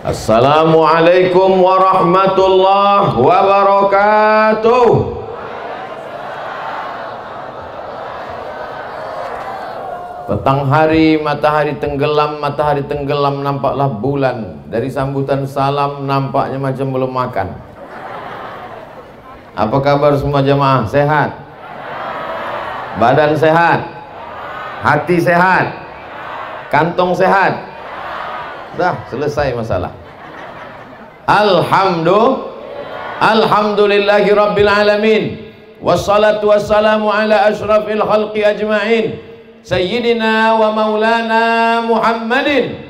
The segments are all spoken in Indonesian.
Assalamualaikum warahmatullahi wabarakatuh. Petang hari matahari tenggelam nampaklah bulan. Dari sambutan salam nampaknya macam belum makan. Apa kabar semua jemaah? Sehat? Badan sehat? Hati sehat? Kantong sehat? Dah selesai masalah. Alhamdulillahi rabbil alamin. Wassalatu wassalamu ala ashrafil khalqi ajma'in, sayyidina wa maulana Muhammadin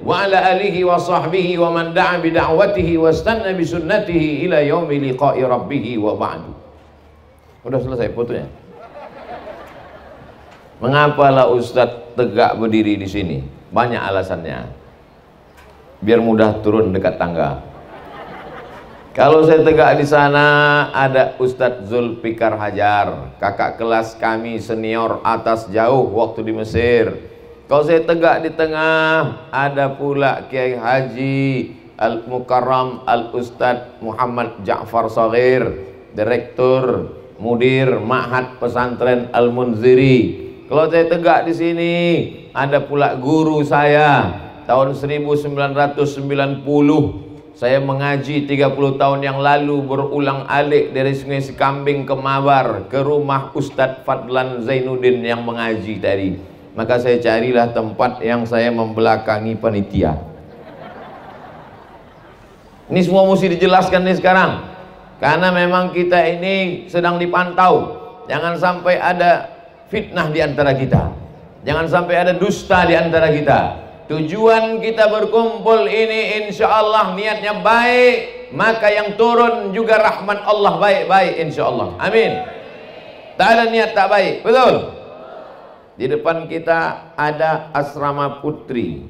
wa ala alihi wa sahbihi wa man da'a bi da'watihi wa istanna bi sunnatihi ila yaumi liqa'i rabbih wa ba'du. Udah selesai fotonya. Mengapalah Ustadz tegak berdiri di sini? Banyak alasannya. Biar mudah turun dekat tangga. Kalau saya tegak di sana, ada Ustadz Zulfikar Hajar, kakak kelas kami senior atas jauh waktu di Mesir. Kalau saya tegak di tengah, ada pula Kiai Haji Al-Mukarram Al-Ustadz Muhammad Ja'far Shaghir, Direktur Mudir Ma'had Pesantren Al-Munziri. Kalau saya tegak di sini, ada pula guru saya. Tahun 1990 saya mengaji 30 tahun yang lalu, berulang alik dari Sungai Sekambing ke Mabar, ke rumah Ustadz Fadlan Zainuddin yang mengaji tadi. Maka saya carilah tempat yang saya membelakangi panitia. Ini semua mesti dijelaskan nih sekarang, karena memang kita ini sedang dipantau. Jangan sampai ada fitnah di antara kita, jangan sampai ada dusta di antara kita. Tujuan kita berkumpul ini insya Allah niatnya baik, maka yang turun juga rahmat Allah baik-baik insya Allah. Amin. Tak ada niat tak baik, betul? Di depan kita ada asrama putri.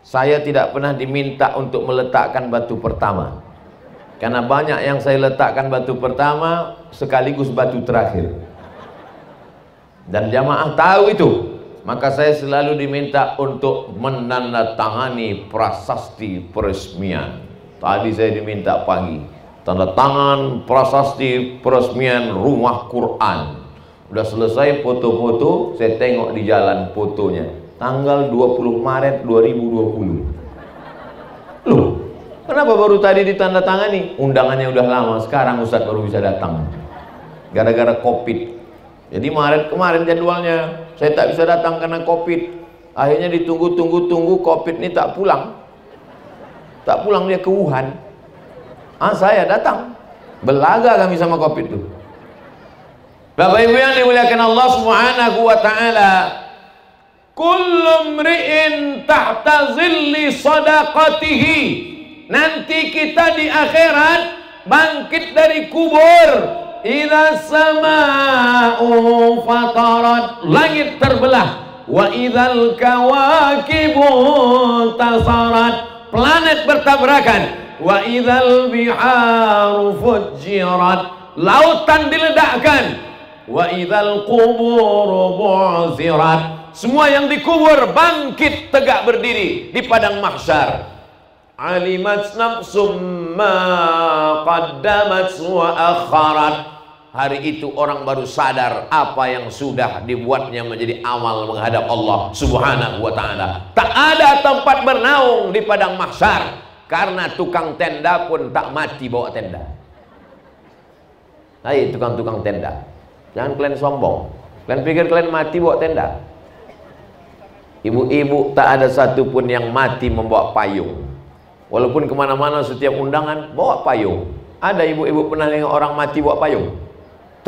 Saya tidak pernah diminta untuk meletakkan batu pertama, karena banyak yang saya letakkan batu pertama sekaligus batu terakhir, dan jamaah tahu itu. Maka saya selalu diminta untuk menandatangani prasasti peresmian. Tadi saya diminta pagi, tanda tangan prasasti peresmian rumah Quran. Udah selesai foto-foto, saya tengok di jalan fotonya, tanggal 20 Maret 2020. Loh, kenapa baru tadi ditandatangani? Undangannya udah lama, sekarang Ustadz baru bisa datang, gara-gara Covid. Jadi Maret kemarin jadwalnya, saya tak bisa datang karena Covid. Akhirnya ditunggu-tunggu, Covid ini tak pulang. Tak pulang, dia ke Wuhan. Saya datang. Belaga kami sama Covid itu. Bapak Ibu yang dimuliakan Allah Subhanahu wa taala, kullu mri'in tahta zilli sadaqatihi. Nanti kita di akhirat bangkit dari kubur. Idza sama'u fatarat, langit terbelah. Wa idzal kawakibu tasarat, planet bertabrakan. Wa idzal biharu fujirat, lautan diledakkan. Wa idzal quburu bu'zirat, semua yang dikubur bangkit tegak berdiri di padang mahsyar. Alimat nafsum ma qaddamat wa akharat, hari itu orang baru sadar apa yang sudah dibuatnya menjadi amal menghadap Allah Subhanahu wa ta'ala. Tak ada tempat bernaung di padang mahsyar, karena tukang tenda pun tak mati bawa tenda. Hai tukang-tukang tenda, jangan kalian sombong. Kalian pikir kalian mati bawa tenda? Ibu-ibu tak ada satupun yang mati membawa payung. Walaupun kemana-mana setiap undangan bawa payung. Ada ibu-ibu pernah lihat orang mati bawa payung?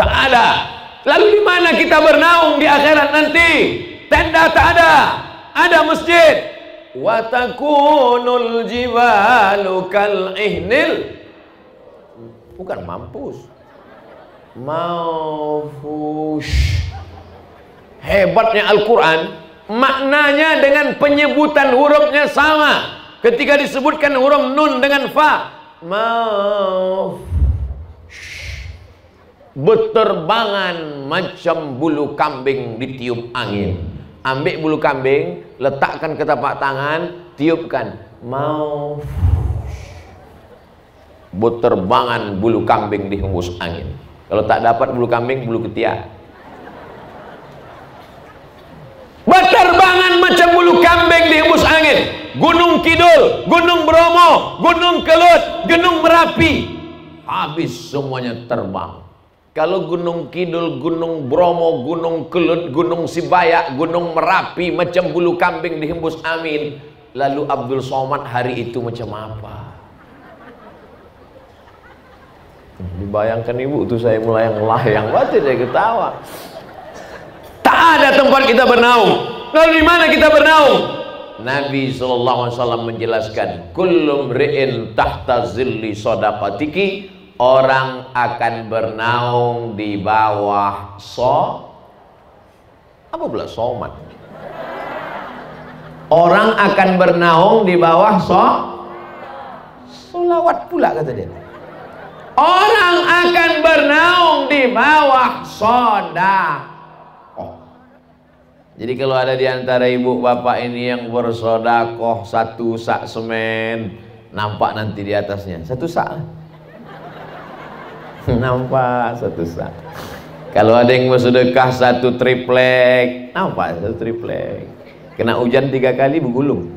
Tak ada. Lalu di mana kita bernaung di akhirat nanti? Tenda tak ada, ada masjid. Wa takunul jibalu kal ihnil, bukan mampus, maufush. Hebatnya Al-Quran, maknanya dengan penyebutan hurufnya sama. Ketika disebutkan huruf nun dengan fa, berterbangan macam bulu kambing ditiup angin. Ambil bulu kambing, letakkan ke tapak tangan, tiupkan. mau berterbangan bulu kambing dihembus angin. Kalau tak dapat bulu kambing, bulu ketiak. Berterbangan macam bulu kambing dihembus angin. Gunung Kidul, Gunung Bromo, Gunung Kelut, Gunung Merapi, habis semuanya terbang. Kalau Gunung Kidul, Gunung Bromo, Gunung Kelut, Gunung Sibayak, Gunung Merapi macam bulu kambing dihembus angin, lalu Abdul Somad hari itu macam apa? Dibayangkan ibu tuh, saya mulai melayang baca, saya ketawa. Tak ada tempat kita bernaung. Lalu di mana kita bernaung? Nabi SAW menjelaskan, kullu mri'in tahta zilli shadaqatiki, orang akan bernaung di bawah apa pula somat? Orang akan bernaung di bawah solawat pula kata dia. Orang akan bernaung di bawah soda. Jadi kalau ada di antara ibu bapak ini yang bersodakoh 1 sak semen, nampak nanti di atasnya 1 sak. Nampak 1 sak. Kalau ada yang bersedekah 1 triplek, nampak 1 triplek. Kena hujan 3 kali bergulung.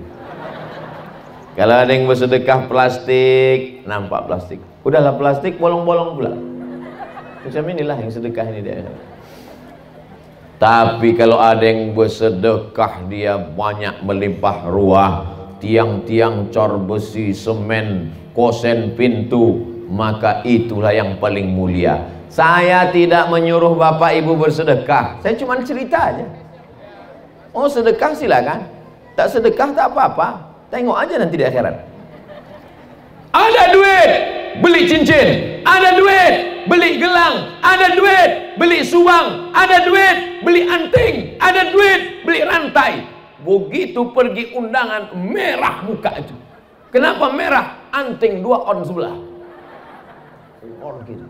Kalau ada yang bersedekah plastik, nampak plastik. Udahlah plastik bolong-bolong pula. Macam inilah yang sedekah ini dia. Tapi kalau ada yang bersedekah, dia banyak melimpah ruah, tiang-tiang cor besi, semen, kosen pintu, maka itulah yang paling mulia. Saya tidak menyuruh bapak ibu bersedekah, saya cuma cerita aja. Oh sedekah silakan, tak sedekah tak apa-apa, tengok aja nanti di akhirat. Ada duit beli cincin, ada duit beli gelang, ada duit beli subang, ada duit beli anting, ada duit beli rantai. Begitu pergi undangan, merah muka itu. Kenapa merah? Anting 2 on sebelah. On gitu.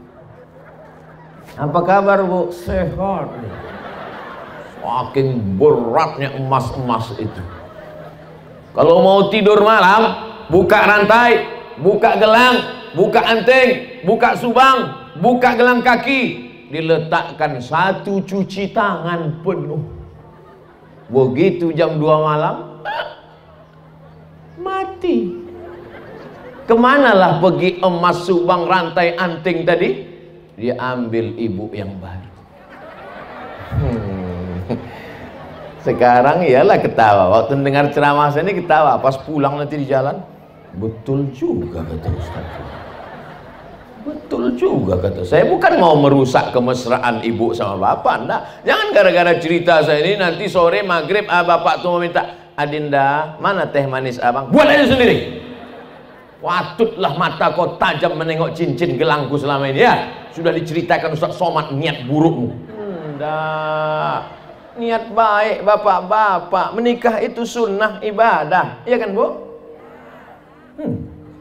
Apa kabar bu? Sehat. Saking beratnya emas-emas itu. Kalau mau tidur malam, buka rantai, buka gelang, buka anting, buka subang, buka gelang kaki, diletakkan 1 cuci tangan penuh. Begitu jam 2 malam, mati. Kemanalah pergi emas, subang, rantai, anting tadi? Dia ambil ibu yang baru. Sekarang iyalah ketawa. Waktu dengar ceramah saya ini ketawa. Pas pulang nanti di jalan, betul juga kata Ustaz. Betul juga kata saya. Bukan mau merusak kemesraan ibu sama bapak, enggak. Jangan gara-gara cerita saya ini nanti sore maghrib bapak tuh meminta, Adinda, mana teh manis abang? Buat aja sendiri. Patutlah mata kau tajam menengok cincin gelangku selama ini ya. Sudah diceritakan Ustaz Somad niat burukmu. Enggak. Niat baik bapak-bapak. Menikah itu sunnah ibadah. Iya kan bu?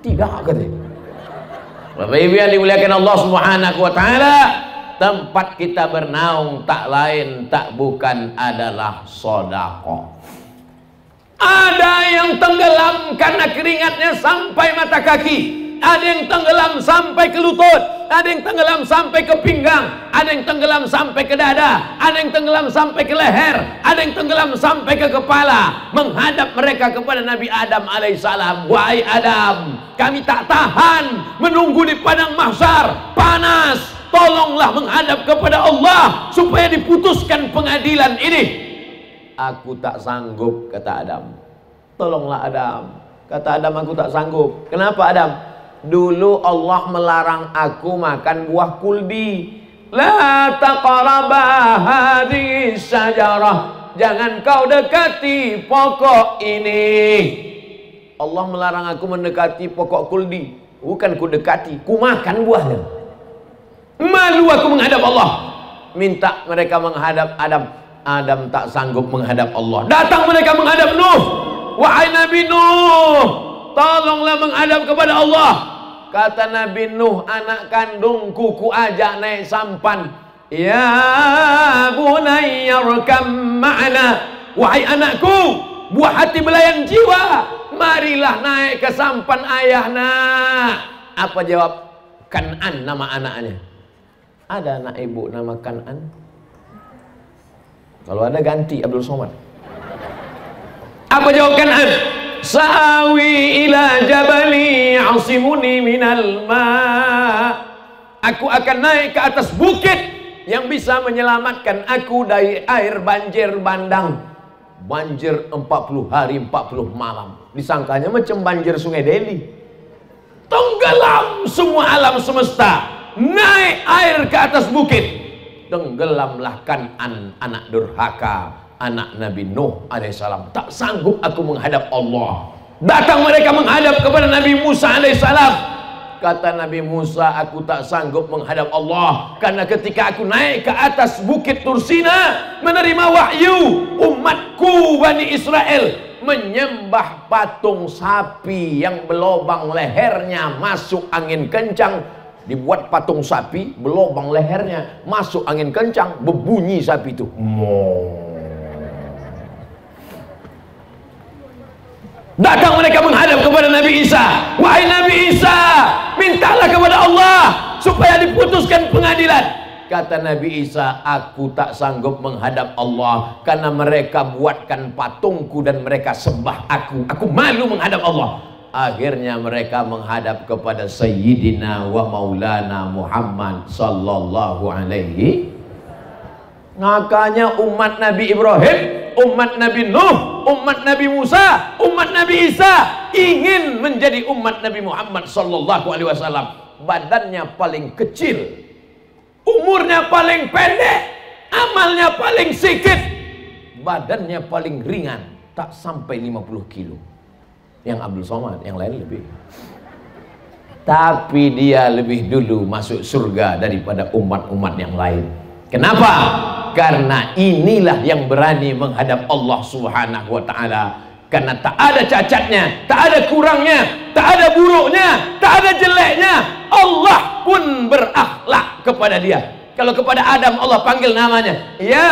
Tidak katanya. Bapak Ibu yang dimuliakan Allah Subhanahu wa taala, tempat kita bernaung tak lain tak bukan adalah sedekah. Ada yang tenggelam karena keringatnya sampai mata kaki, ada yang tenggelam sampai ke lutut, ada yang tenggelam sampai ke pinggang, ada yang tenggelam sampai ke dada, ada yang tenggelam sampai ke leher, ada yang tenggelam sampai ke kepala, menghadap mereka kepada Nabi Adam alaihissalam. Wahai Adam, kami tak tahan menunggu di padang mahsyar, panas, tolonglah menghadap kepada Allah supaya diputuskan pengadilan ini. Aku tak sanggup, kata Adam. Tolonglah Adam. Kata Adam, aku tak sanggup. Kenapa Adam? Dulu Allah melarang aku makan buah kuldi. La taqraba hadhihi syajarah. Jangan kau dekati pokok ini. Allah melarang aku mendekati pokok kuldi. Bukan ku dekati, ku makan buahnya. Malu aku menghadap Allah. Minta mereka menghadap Adam. Adam tak sanggup menghadap Allah. Datang mereka menghadap Nuh. Wahai Nabi Nuh, tolonglah menghadap kepada Allah. Kata Nabi Nuh, anak kandungku ku ajak naik sampan. Ya bunayya rkam ma'ana. Wahai anakku, buah hati belayan jiwa, marilah naik ke sampan ayah nak. Apa jawab? Kan'an nama anaknya. Ada anak ibu nama Kan'an? Kalau ada ganti Abdul Somad. Apa jawab Kan'an? Sa'awi ila jabali asimuni minal ma. Aku akan naik ke atas bukit yang bisa menyelamatkan aku dari air banjir bandang. Banjir 40 hari 40 malam. Disangkanya macam banjir Sungai Deli. Tenggelam semua alam semesta. Naik air ke atas bukit. Tenggelamlah Kan'an, anak durhaka, anak Nabi Nuh alaihissalam. Tak sanggup aku menghadap Allah. Datang mereka menghadap kepada Nabi Musa alaihissalam. Kata Nabi Musa, aku tak sanggup menghadap Allah, karena ketika aku naik ke atas bukit Tursina menerima wahyu, umatku Bani Israel menyembah patung sapi yang berlobang lehernya, masuk angin kencang. Dibuat patung sapi, berlobang lehernya, masuk angin kencang, berbunyi sapi itu. Datang mereka menghadap kepada Nabi Isa. Wahai Nabi Isa, mintalah kepada Allah supaya diputuskan pengadilan. Kata Nabi Isa, aku tak sanggup menghadap Allah karena mereka buatkan patungku dan mereka sembah aku. Aku malu menghadap Allah. Akhirnya mereka menghadap kepada Sayyidina wa Maulana Muhammad sallallahu alaihi. Makanya umat Nabi Ibrahim, umat Nabi Nuh, umat Nabi Musa, umat Nabi Isa ingin menjadi umat Nabi Muhammad sallallahu alaihi wasallam. Badannya paling kecil, umurnya paling pendek, amalnya paling sedikit, badannya paling ringan, tak sampai 50 kilo. Yang Abdul Somad, yang lain lebih. Tapi dia lebih dulu masuk surga daripada umat-umat yang lain. Kenapa? Karena inilah yang berani menghadap Allah Subhanahu wa ta'ala. Karena tak ada cacatnya, tak ada kurangnya, tak ada buruknya, tak ada jeleknya. Allah pun berakhlak kepada dia. Kalau kepada Adam Allah panggil namanya, ya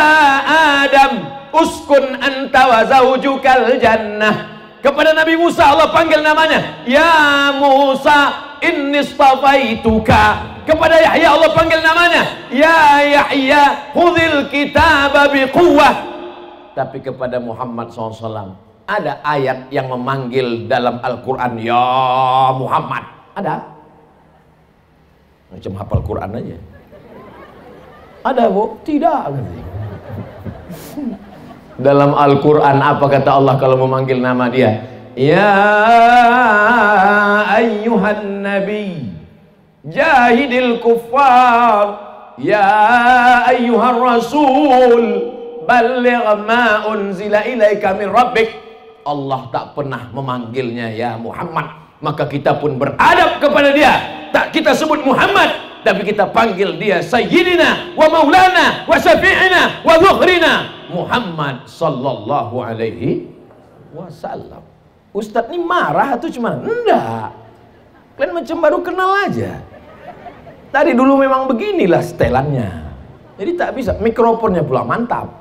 Adam uskun anta wa zawjukal jannah. Kepada Nabi Musa Allah panggil namanya, ya Musa inni istafaituka. Kepada Yahya Allah panggil namanya, ya Yahya khudhil kitaba biquwwah. Tapi kepada Muhammad SAW ada ayat yang memanggil dalam Al-Quran, ya Muhammad. Ada? Macam hafal Quran aja. Ada bu? Tidak. Dalam Al-Quran apa kata Allah kalau memanggil nama dia? Ya ayyuhan nabi jahidil kuffar, ya ayyuhan rasul balligh ma unzila ilaika min rabbik. Allah tak pernah memanggilnya ya Muhammad, maka kita pun beradab kepada dia. Tak kita sebut Muhammad, tapi kita panggil dia Sayyidina wa Maulana wa Syafi'ina wa Zuhrina Muhammad sallallahu alaihi wasallam. Ustadz ini marah atau cuma? Enggak. Kalian macam baru kenal aja. Tadi dulu memang beginilah setelannya. Jadi tak bisa, mikrofonnya pula mantap.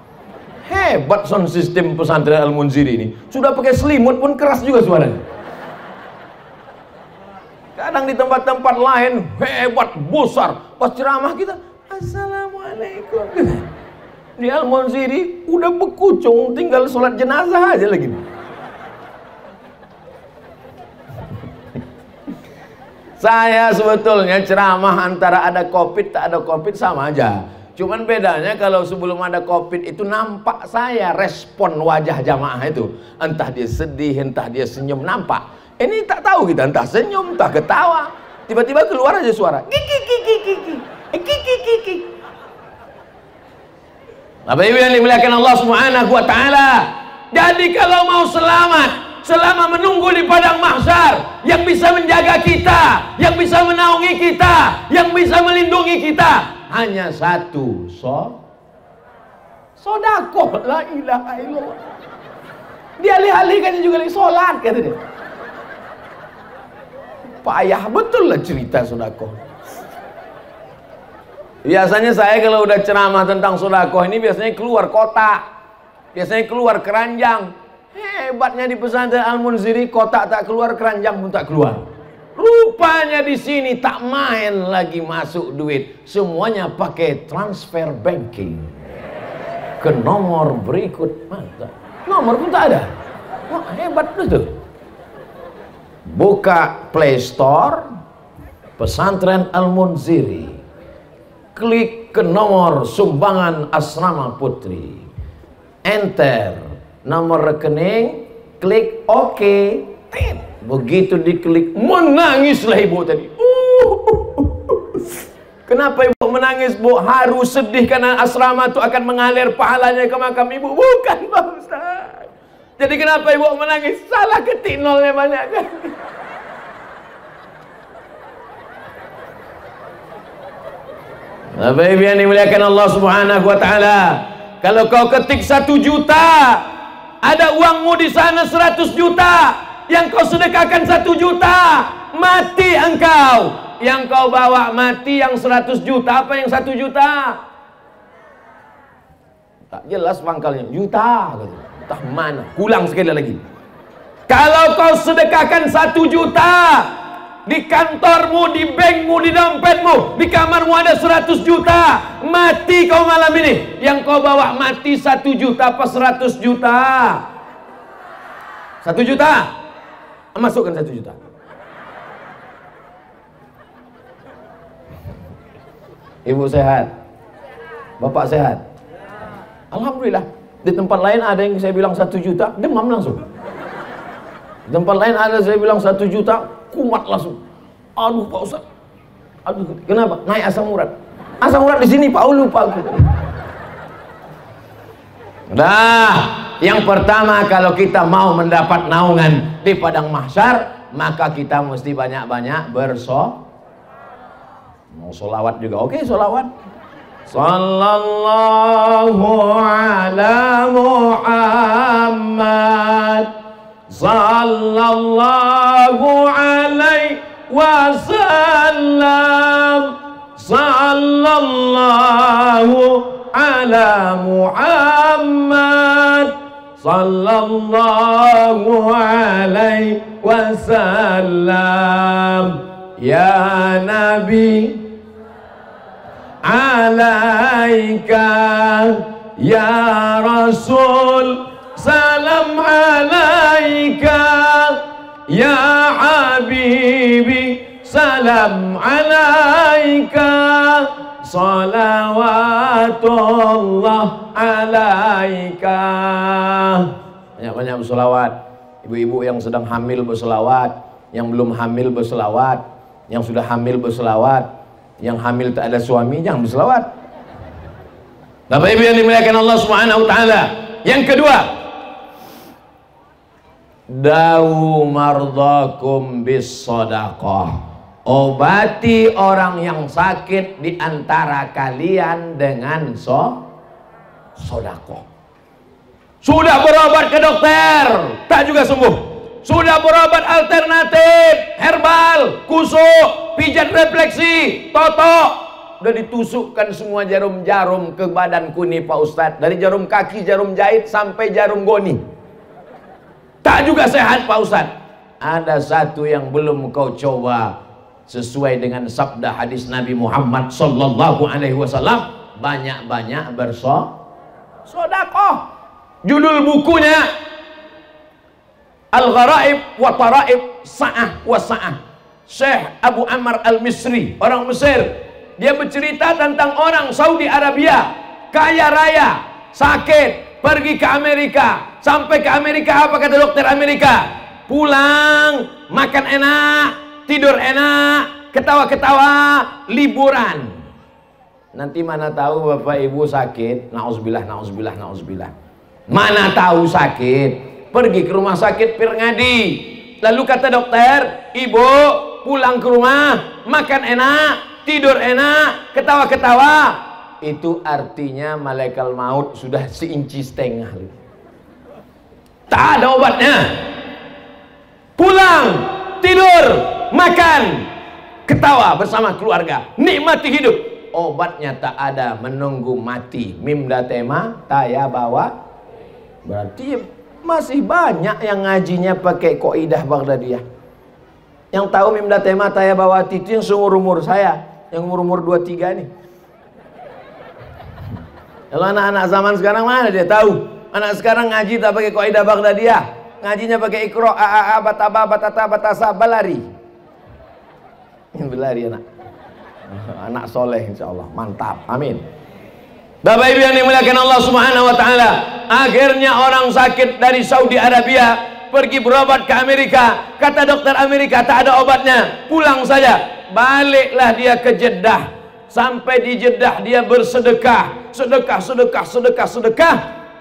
Hebat sound system pesantren Al-Munziri ini. Sudah pakai selimut pun keras juga suaranya. Kadang di tempat-tempat lain hebat, besar. Pas ceramah kita, assalamualaikum. Di Al-Munziri udah bekucung, tinggal sholat jenazah aja lagi. Saya sebetulnya ceramah antara ada COVID tak ada COVID sama aja. Cuman bedanya kalau sebelum ada COVID itu nampak saya respon wajah jamaah itu. Entah dia sedih, entah dia senyum, nampak. Ini tak tahu kita, entah senyum, entah ketawa. Tiba-tiba keluar aja suara. Kiki kiki kiki. Kiki kiki. Bapak Ibu yang dimuliakan Allah Subhanahu wa taala. Jadi kalau mau selamat selama menunggu di padang mahsyar, yang bisa menjaga kita, yang bisa menaungi kita, yang bisa melindungi kita hanya satu, sodakoh. La ilaha illallah. Dia alih-alihkan juga lagi sholat, kata dia. Payah betul lah cerita sodakoh. Biasanya saya kalau udah ceramah tentang sodakoh ini biasanya keluar kota, biasanya keluar keranjang. Hebatnya di pesantren Al-Munziri, kotak tak keluar, keranjang pun tak keluar. Rupanya di sini tak main lagi masuk duit, semuanya pakai transfer banking ke nomor berikut. Mantap. Nomor pun tak ada. Wah, hebat betul. Buka Play Store pesantren Al-Munziri, klik ke nomor sumbangan asrama putri, enter nomor rekening, klik OK. Begitu diklik, menangislah ibu tadi. Kenapa ibu menangis, Bu? Harus sedih karena asrama itu akan mengalir pahalanya ke makam ibu. Bukan, Pak Ustaz. Jadi kenapa ibu menangis? Salah ketik nolnya banyak kan. Bapak Ibu yang dimuliakan Allah Subhanahu wa taala, kalau kau ketik 1 juta, ada uangmu di sana 100 juta, yang kau sedekahkan 1 juta, mati engkau. Yang kau bawa mati yang 100 juta, apa yang 1 juta? Tak jelas pangkalnya, juta gitu. Entah mana, ulang sekali lagi. Kalau kau sedekahkan 1 juta, di kantormu, di bankmu, di dompetmu, di kamarmu ada 100 juta, mati kau malam ini. Yang kau bawa mati 1 juta apa 100 juta? 1 juta. Masukkan 1 juta. Ibu sehat? Bapak sehat? Alhamdulillah. Di tempat lain ada yang saya bilang 1 juta, demam langsung. Di tempat lain ada saya bilang 1 juta, kumat langsung. Aduh Pak Ustaz. Aduh, kenapa? Naik asam urat. Asam urat di sini Pak, lupa aku. Nah, yang pertama kalau kita mau mendapat naungan di padang mahsyar, maka kita mesti banyak-banyak mau sholawat juga. Oke, sholawat. Sallallahu ala Muhammad, sallallahu alaihi wasallam, sallallahu ala Muhammad, sallallahu alaihi wasallam. Ya Nabi alaika, ya Rasul salam alaika, ya Habibi salam alaika, salawatullah alaika. Banyak-banyak bersolawat. Ibu-ibu yang sedang hamil bersolawat, yang belum hamil bersolawat, yang sudah hamil bersolawat, yang hamil tak ada suami jangan berselawat. Bapak Ibu yang dimuliakan Allah Subhanahu wa taala. Yang kedua, dawu mardakum bis shadaqah. Obati orang yang sakit di antara kalian dengan sedekah. Sudah berobat ke dokter, tak juga sembuh. Sudah berobat alternatif, herbal, kusuk, pijat refleksi, totok, udah ditusukkan semua jarum-jarum ke badanku nih Pak Ustadz, dari jarum kaki, jarum jahit sampai jarum goni, tak juga sehat Pak Ustadz. Ada satu yang belum kau coba, sesuai dengan sabda hadis Nabi Muhammad sallallahu alaihi wasallam, banyak-banyak bersedekah. Judul bukunya Al-Gharaib wa Taraib Sa'ah wa Sa'ah. Syekh Abu Ammar Al-Misri, orang Mesir. Dia bercerita tentang orang Saudi Arabia, kaya raya, sakit, pergi ke Amerika. Sampai ke Amerika, apa kata dokter Amerika? Pulang, makan enak, tidur enak, ketawa-ketawa, liburan. Nanti mana tahu Bapak Ibu sakit, na'udzubillah, na'udzubillah, na'udzubillah. Mana tahu sakit, pergi ke rumah sakit Pirngadi, lalu kata dokter, ibu pulang ke rumah, makan enak, tidur enak, ketawa-ketawa, itu artinya malaikat maut sudah 1,5 inci. Tak ada obatnya. Pulang, tidur, makan, ketawa bersama keluarga, nikmati hidup. Obatnya tak ada, menunggu mati. Mim datema taya bawa, berarti Masih banyak yang ngajinya pakai kaidah Baghdadiyah. Yang tahu Mimda Tema Taya Bawati itu yang seumur-umur saya, yang umur-umur 23 nih. Kalau anak-anak zaman sekarang mana dia tahu? Anak sekarang ngaji tak pakai kaidah Baghdadiyah, ngajinya pakai Iqra, a bataba batata batasa balari. Belari anak soleh insyaallah, mantap, amin. Bapak Ibu yang dimuliakan Allah Subhanahu wa taala, akhirnya orang sakit dari Saudi Arabia pergi berobat ke Amerika. Kata dokter Amerika tak ada obatnya, pulang saja. Baliklah dia ke Jeddah. Sampai di Jeddah dia bersedekah, sedekah.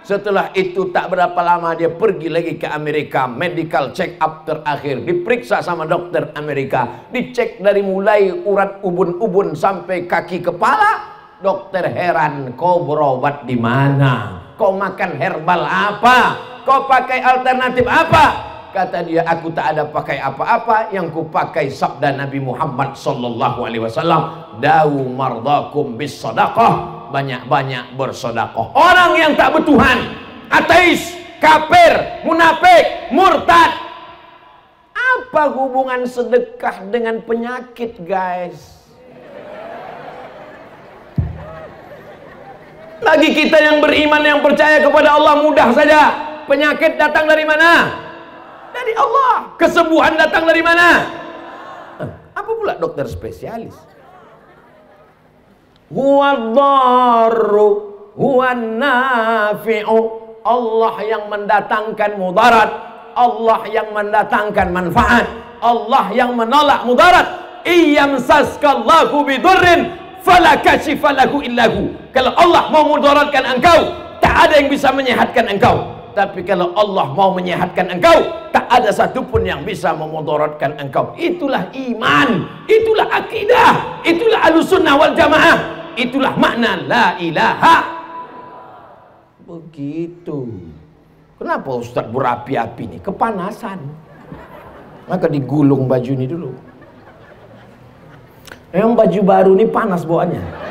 Setelah itu tak berapa lama dia pergi lagi ke Amerika, medical check up terakhir, diperiksa sama dokter Amerika, dicek dari mulai urat ubun-ubun sampai kaki kepala. Dokter heran, kau berobat di mana? Kau makan herbal apa? Kau pakai alternatif apa? Kata dia, aku tak ada pakai apa-apa, yang ku pakai sabda Nabi Muhammad sallallahu alaihi wasallam, dawu mardakum bis sadaqah, banyak-banyak bersedekah. Orang yang tak bertuhan, ateis, kafir, munafik, murtad, apa hubungan sedekah dengan penyakit, guys? Lagi kita yang beriman, yang percaya kepada Allah, mudah saja. Penyakit datang dari mana? Dari Allah. Kesembuhan datang dari mana? Apa pula dokter spesialis? Huwadh-dharru huwan-nafi'u. Allah yang mendatangkan mudarat, Allah yang mendatangkan manfaat, Allah yang menolak mudarat. Iyamsaskallahu bidurrin fala kashifa lahu illahu. Kalau Allah mau mudaratkan engkau, tak ada yang bisa menyehatkan engkau. Tapi kalau Allah mau menyehatkan engkau, tak ada satupun yang bisa memudaratkan engkau. Itulah iman, itulah akidah, itulah Ahlussunnah wal Jamaah, itulah makna la ilaha. Begitu. Kenapa Ustaz berapi-api nih? Kepanasan. Maka digulung baju ini dulu. Memang baju baru ini panas bawaannya.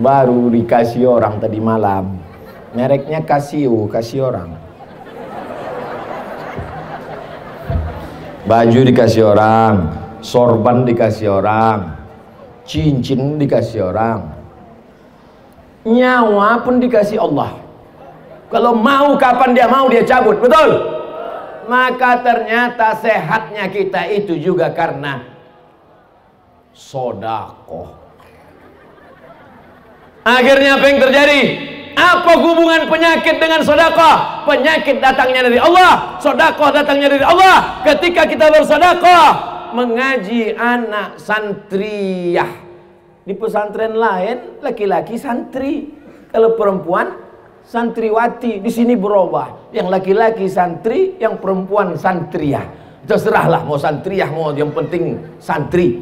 Baru dikasih orang tadi malam, mereknya Casio, kasih orang. Baju dikasih orang, sorban dikasih orang, cincin dikasih orang, nyawa pun dikasih Allah. Kalau mau kapan dia mau dia cabut, betul? Maka ternyata sehatnya kita itu juga karena sodakoh. Akhirnya apa yang terjadi? Apa hubungan penyakit dengan sedekah? Penyakit datangnya dari Allah, sedekah datangnya dari Allah. Ketika kita bersedekah, mengaji anak santriyah. Di pesantren lain laki-laki santri, kalau perempuan santriwati. Di sini berubah, yang laki-laki santri, yang perempuan santriyah. Terserahlah mau santriyah mau, yang penting santri.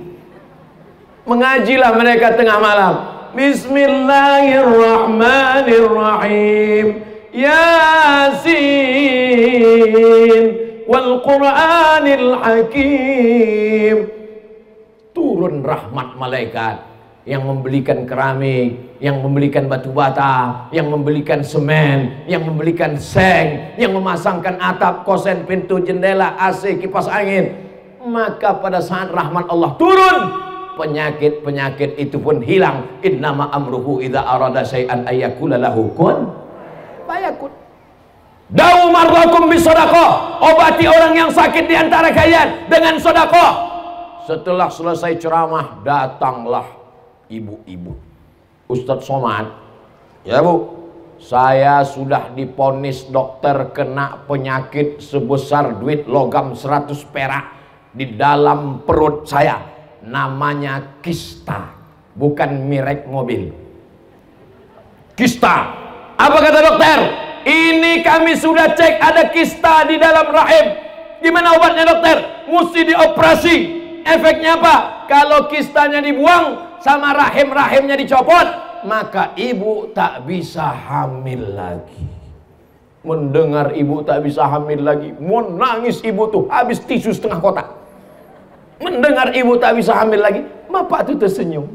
Mengajilah mereka tengah malam. Bismillahirrahmanirrahim. Yasin wal Qur'anil Hakim. Turun rahmat malaikat yang membelikan keramik, yang membelikan batu bata, yang membelikan semen, yang membelikan seng, yang memasangkan atap, kosen, pintu, jendela, AC, kipas angin. Maka pada saat rahmat Allah turun, penyakit-penyakit itu pun hilang. Innama amruhu idza arada syai'an ayyakula lahu kun fayakun. Dawu mardakum bisadaqah. Obati orang yang sakit di antara kalian dengan sedekah. Setelah selesai ceramah, datanglah ibu-ibu. Ustadz Somad, ya Bu, saya sudah diponis dokter kena penyakit sebesar duit logam 100 perak di dalam perut saya. Namanya kista, bukan merek mobil. Kista. Apa kata dokter? Ini kami sudah cek ada kista di dalam rahim. Gimana obatnya dokter? Mesti dioperasi. Efeknya apa? Kalau kistanya dibuang sama rahimnya dicopot, maka ibu tak bisa hamil lagi. Mendengar ibu tak bisa hamil lagi, mau nangis ibu tuh habis tisu setengah kotak. Mendengar ibu tak bisa hamil lagi, bapak tuh tersenyum.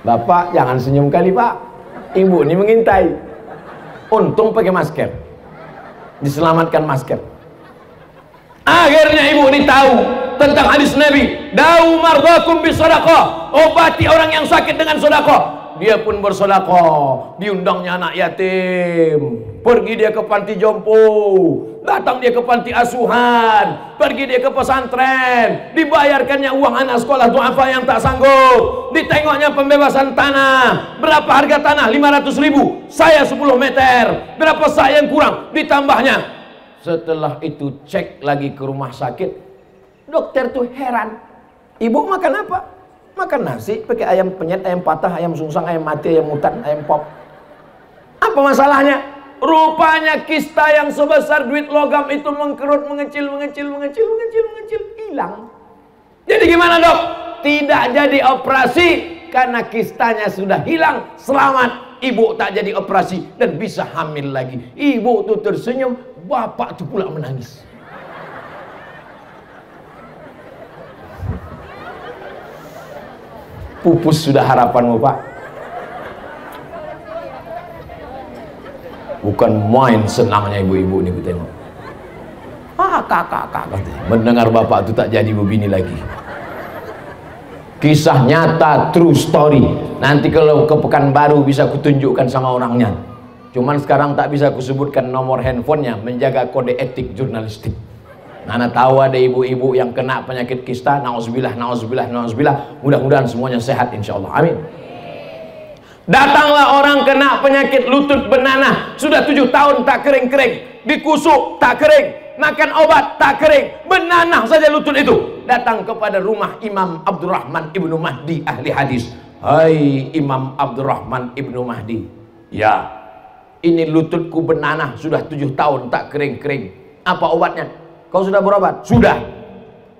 Bapak jangan senyum kali Pak, ibu ini mengintai. Untung pakai masker, diselamatkan masker. Akhirnya ibu ini tahu tentang hadis Nabi, da'u mardakum bisadaqah, obati orang yang sakit dengan sedekah. Dia pun bersedekah, diundangnya anak yatim, pergi dia ke panti jompo, datang dia ke panti asuhan, pergi dia ke pesantren, dibayarkannya uang anak sekolah duafa yang tak sanggup, ditengoknya pembebasan tanah. Berapa harga tanah? 500.000, saya 10 meter, berapa saya yang kurang, ditambahnya. Setelah itu cek lagi ke rumah sakit, dokter tuh heran, ibu makan apa? Makan nasi pakai ayam penyet, ayam patah, ayam sungsang, ayam mati, ayam hutan, ayam pop. Apa masalahnya? Rupanya kista yang sebesar duit logam itu mengkerut, mengecil, hilang. Jadi gimana dok? Tidak jadi operasi karena kistanya sudah hilang. Selamat, ibu tak jadi operasi dan bisa hamil lagi. Ibu tuh tersenyum, bapak tuh pula menangis. Pupus sudah harapanmu Pak. Bukan main senangnya ibu-ibu ini ku tengok. Kakak katanya, mendengar bapak itu tak jadi begini lagi. Kisah nyata, true story. Nanti kalau ke Pekanbaru bisa kutunjukkan sama orangnya. Cuman sekarang tak bisa kusebutkan nomor handphonenya, menjaga kode etik jurnalistik. Nana tahu ada ibu-ibu yang kena penyakit kista, nauzubillah, mudah-mudahan semuanya sehat insyaallah, amin. Datanglah orang kena penyakit lutut bernanah, sudah 7 tahun tak kering-kering, dikusuk tak kering, makan obat tak kering, bernanah saja lutut itu. Datang kepada rumah Imam Abdurrahman Ibnu Mahdi ahli hadis. Hai Imam Abdurrahman Ibnu Mahdi, ya ini lututku bernanah sudah 7 tahun tak kering-kering, apa obatnya? Kau sudah berobat? Sudah.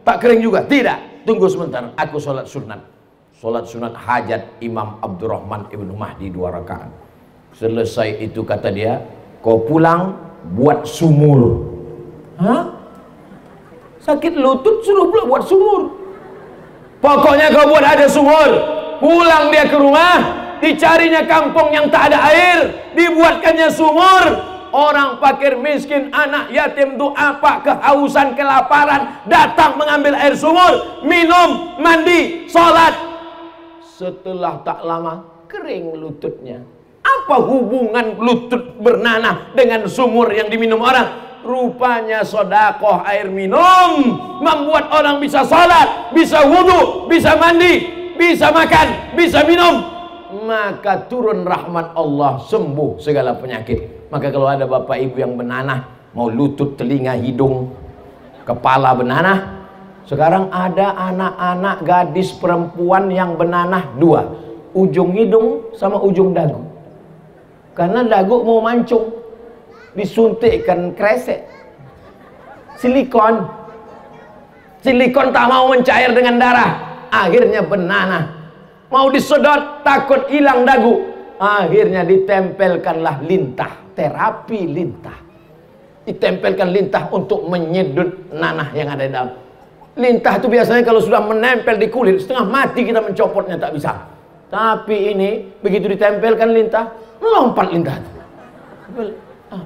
Tak kering juga? Tidak. Tunggu sebentar, aku sholat sunat. Sholat sunat hajat Imam Abdurrahman Ibnu Mahdi 2 rakaat. Selesai itu kata dia, kau pulang buat sumur. Hah? Sakit lutut suruh pula buat sumur. Pokoknya kau buat ada sumur. Pulang dia ke rumah, dicarinya kampung yang tak ada air, dibuatkannya sumur. Orang fakir miskin, anak yatim, duafa, kehausan, kelaparan, datang mengambil air sumur, minum, mandi, sholat. Setelah tak lama kering lututnya. Apa hubungan lutut bernanah dengan sumur yang diminum orang? Rupanya sodakoh air minum membuat orang bisa sholat, bisa wudhu, bisa mandi, bisa makan, bisa minum. Maka turun rahmat Allah, sembuh segala penyakit. Maka kalau ada bapak ibu yang bernanah, mau lutut, telinga, hidung, kepala bernanah. Sekarang ada anak-anak gadis perempuan yang bernanah 2, ujung hidung sama ujung dagu. Karena dagu mau mancung, disuntikkan kresek silikon. Silikon tak mau mencair dengan darah, akhirnya bernanah. Mau disedot takut hilang dagu, akhirnya ditempelkanlah lintah. Terapi lintah, ditempelkan lintah untuk menyedot nanah yang ada di dalam. Lintah itu biasanya kalau sudah menempel di kulit, setengah mati kita mencopotnya tak bisa. Tapi ini begitu ditempelkan lintah, melompat lintah itu.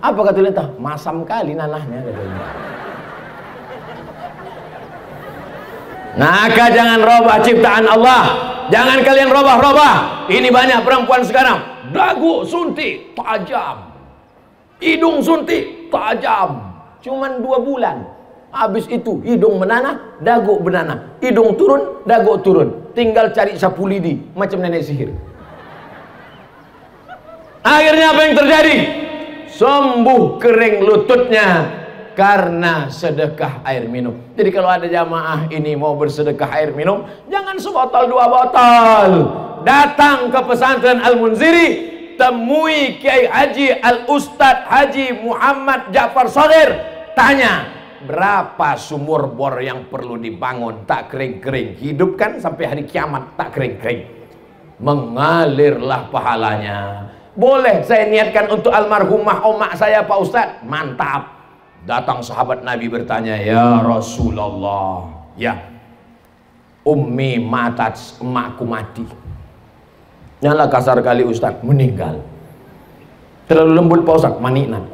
Apa kata lintah? Masam kali nanahnya. Maka jangan robah ciptaan Allah, jangan kalian robah-robah. Ini banyak perempuan sekarang, dagu suntik tajam, hidung suntik tajam, cuman 2 bulan. Habis itu hidung menanah, dagu bernanah, hidung turun, dagu turun. Tinggal cari sapu lidi macam nenek sihir. Akhirnya apa yang terjadi? Sembuh kering lututnya karena sedekah air minum. Jadi kalau ada jamaah ini mau bersedekah air minum, jangan sebotol 2 botol. Datang ke pesantren Al-Munziri, temui Kiai Haji Al-Ustadz Haji Muhammad Ja'far Shagir, tanya berapa sumur bor yang perlu dibangun, tak kering-kering, hidupkan sampai hari kiamat, tak kering-kering, mengalirlah pahalanya. Boleh saya niatkan untuk almarhumah omak saya Pak Ustadz? Mantap. Datang sahabat Nabi bertanya, ya Rasulullah, ya Ummi matat, emakku mati, Nyala kasar kali Ustaz, meninggal. Terlalu lembut Pak Ustaz, manikna.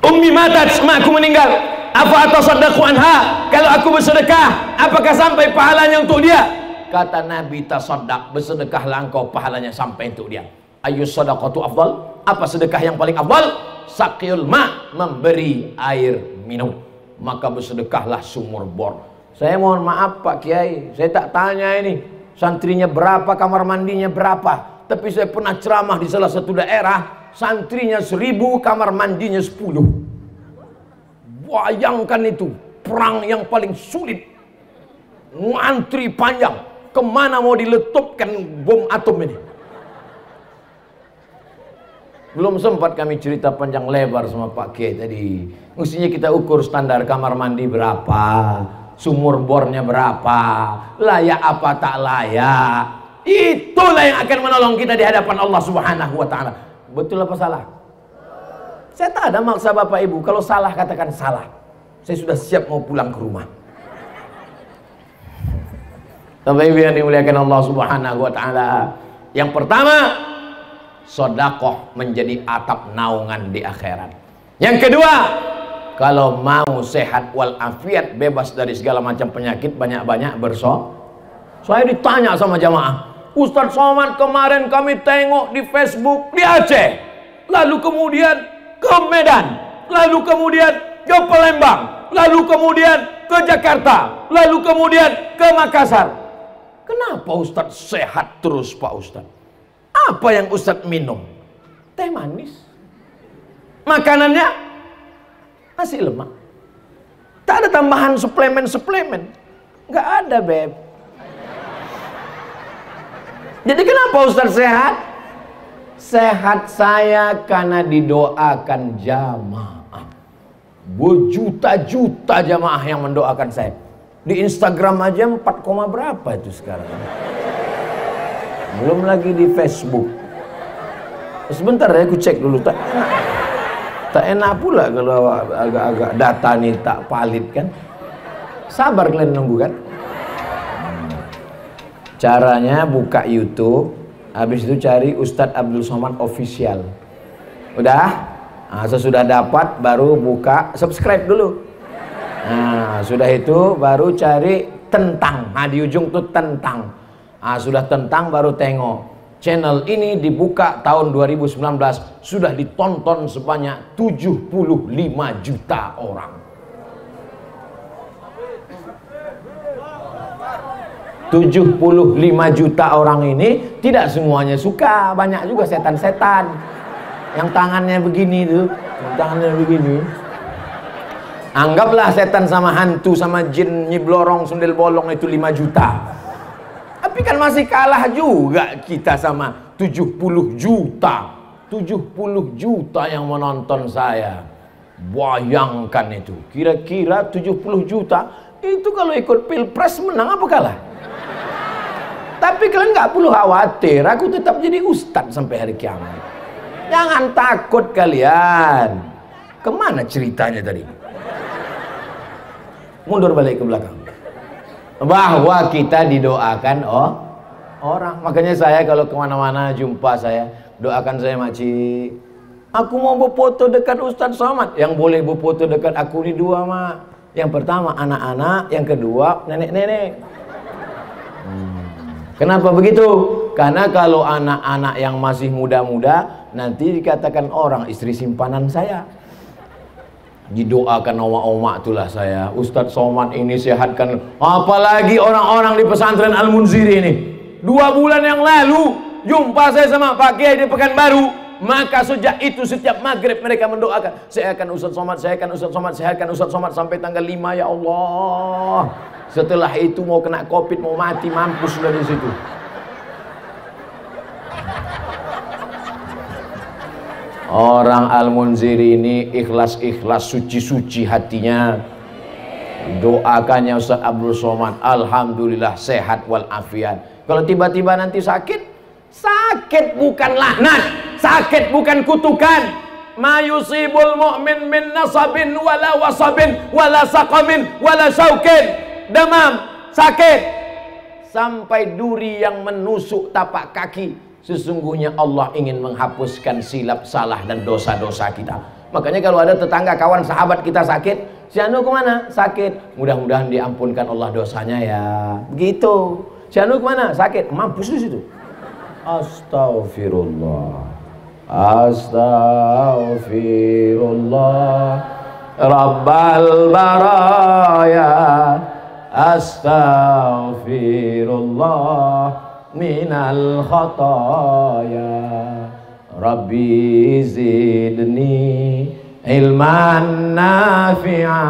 Ummi matat, emakku meninggal. Apa atasaddaqu anha? Kalau aku bersedekah, apakah sampai pahalanya untuk dia? Kata Nabi, tasaddaq, bersedekahlah engkau, pahalanya sampai untuk dia. Ayyus sadaqatu afdal? Apa sedekah yang paling afdal? Saqiyul ma, memberi air minum. Maka bersedekahlah sumur bor. Saya mohon maaf Pak Kiai, saya tak tanya ini santrinya berapa, kamar mandinya berapa. Tapi saya pernah ceramah di salah satu daerah, santrinya 1000, kamar mandinya 10. Bayangkan itu, perang yang paling sulit. Antri panjang, kemana mau diletupkan bom atom ini. Belum sempat kami cerita panjang lebar sama Pak Kiai tadi. Mestinya kita ukur standar kamar mandi berapa, sumur bornya berapa, layak apa tak layak. Itulah yang akan menolong kita di hadapan Allah Subhanahu wa Ta'ala. Betul apa salah? Saya tak ada maksa Bapak Ibu. Kalau salah katakan salah. Saya sudah siap mau pulang ke rumah. Bapak Ibu yang dimuliakan Allah Subhanahu wa Ta'ala, yang pertama, sedekah menjadi atap naungan di akhirat. Yang kedua, kalau mau sehat walafiat, bebas dari segala macam penyakit, banyak-banyak bersoh. Saya ditanya sama jamaah, Ustadz Somad, kemarin kami tengok di Facebook di Aceh, lalu kemudian ke Medan, lalu kemudian ke Palembang, lalu kemudian ke Jakarta, lalu kemudian ke Makassar. Kenapa Ustadz sehat terus Pak Ustadz? Apa yang Ustadz minum? Teh manis. Makanannya nasi lemak. Tak ada tambahan suplemen-suplemen. Nggak ada, Beb. Jadi kenapa Ustadz sehat? Sehat saya karena didoakan jamaah. Berjuta-juta jamaah yang mendoakan saya. Di Instagram aja 4, berapa itu sekarang. Belum lagi di Facebook. Sebentar ya, aku cek dulu. Tak enak pula kalau agak-agak data nih tak valid kan. Sabar kalian nunggu kan. Caranya buka YouTube, habis itu cari Ustadz Abdul Somad Official. Udah? Nah, sesudah dapat baru buka, subscribe dulu. Nah, sudah itu baru cari tentang. Nah, di ujung tuh tentang. Nah, sudah tentang baru tengok. Channel ini dibuka tahun 2019, sudah ditonton sebanyak 75 juta orang. 75 juta orang ini tidak semuanya suka, banyak juga setan-setan yang tangannya begini tuh, tangannya begini. Anggaplah setan sama hantu sama jin nyiblorong sundel bolong itu 5 juta. Tapi kan masih kalah juga kita sama 70 juta. 70 juta yang menonton saya. Bayangkan itu. Kira-kira 70 juta itu kalau ikut pilpres menang apa kalah? Tapi kalian nggak perlu khawatir, aku tetap jadi ustadz sampai hari kiamat. Jangan takut kalian. Kemana ceritanya tadi? Mundur balik ke belakang. Bahwa kita didoakan orang. Makanya saya kalau kemana-mana jumpa saya, doakan saya makcik. Aku mau berfoto dekat Ustadz Somad. Yang boleh berfoto dekat aku ini 2 mak. Yang pertama anak-anak, yang kedua nenek-nenek. Kenapa begitu? Karena kalau anak-anak yang masih muda-muda nanti dikatakan orang istri simpanan saya. Didoakan oma-oma itulah saya. Ustadz Somad ini sehatkan. Apalagi orang-orang di pesantren Al-Munziri ini. 2 bulan yang lalu jumpa saya sama Pak Kiai di Pekanbaru. Maka sejak itu setiap maghrib mereka mendoakan, saya akan Ustadz Somad, saya akan Ustadz Somad, saya akan Ustadz Somad sampai tanggal 5 ya Allah. Setelah itu mau kena COVID, mau mati, mampus sudah di situ. Orang Al-Munziri ini ikhlas-ikhlas, suci-suci hatinya. Doakannya Ustadz Abdul Somad, alhamdulillah sehat walafiat. Kalau tiba-tiba nanti sakit, sakit bukan laknat, sakit bukan kutukan. Ma yusibul mu'min min nasabin wala wasabin wala saqamin wala syaukin. Demam, sakit. sampai duri yang menusuk tapak kaki. Sesungguhnya Allah ingin menghapuskan silap, salah dan dosa-dosa kita. Makanya kalau ada tetangga, kawan, sahabat kita sakit, si anu kemana? Sakit. Mudah-mudahan diampunkan Allah dosanya ya. Begitu. Si anu kemana? Sakit. Mampus di situ. Astaghfirullah. Astaghfirullah. Rabbal baraya. Astaghfirullah minal khataya. Rabbi zidni ilman nafi'a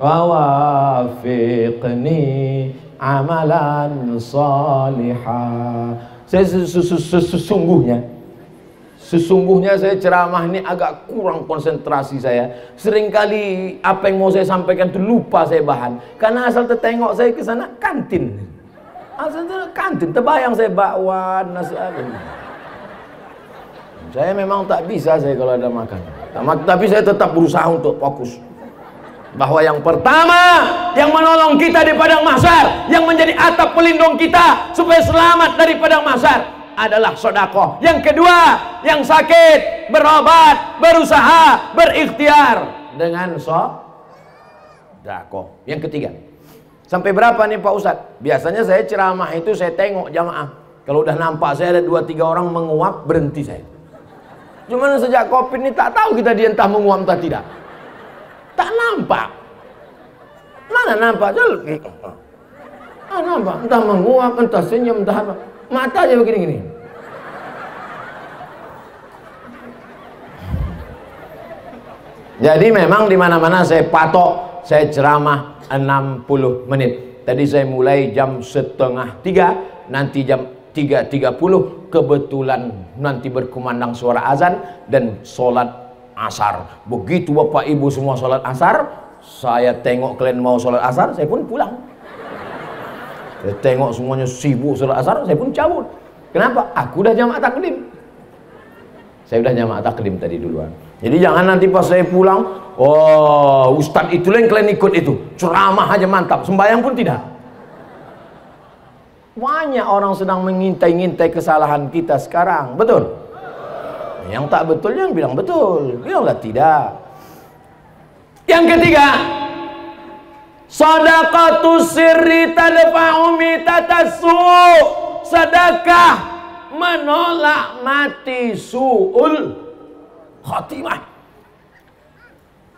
wa wafiqni amalan salihah. Sesungguhnya saya ceramah ini agak kurang konsentrasi saya. Seringkali apa yang mau saya sampaikan itu lupa saya bahan. Karena asal tertengok saya ke sana kantin. Asal kantin, terbayang saya bakwan, nasi apa. Saya memang tak bisa saya kalau ada makan. Tapi saya tetap berusaha untuk fokus. Bahwa yang pertama yang menolong kita di padang mahsyar, yang menjadi atap pelindung kita supaya selamat dari padang mahsyar adalah sedekah. Yang kedua, yang sakit berobat, berusaha, berikhtiar dengan sedekah. Yang ketiga, sampai berapa nih Pak Ustadz? Biasanya saya ceramah itu saya tengok jamaah. Kalau udah nampak saya ada 2-3 orang menguap, berhenti saya. Cuman sejak Covid ini tak tahu kita dia entah menguap entah tidak. Tak nampak. Mana nampak? Nampak, entah menguap, entah senyum, entah apa. Mata aja begini-gini. Jadi memang di mana-mana saya patok, saya ceramah 60 menit. Tadi saya mulai jam 2:30, nanti jam 3:30 kebetulan nanti berkumandang suara azan dan sholat asar. Begitu Bapak Ibu semua sholat asar, saya tengok kalian mau sholat asar, saya pun pulang. Saya tengok semuanya sibuk sholat asar, saya pun cabut. Kenapa? Aku udah jamaah taklim. Saya udah jamaah taklim tadi duluan. Jadi jangan nanti pas saya pulang, oh Ustadz itu yang kalian ikut itu, ceramah aja mantap, sembahyang pun tidak. Banyak orang sedang mengintai-ngintai kesalahan kita sekarang, betul? Yang tak betul yang bilang betul, bilanglah tidak. Yang ketiga, sadaqatus sirri tadfa'u mitatassu. Sedekah menolak mati su'ul khatimah.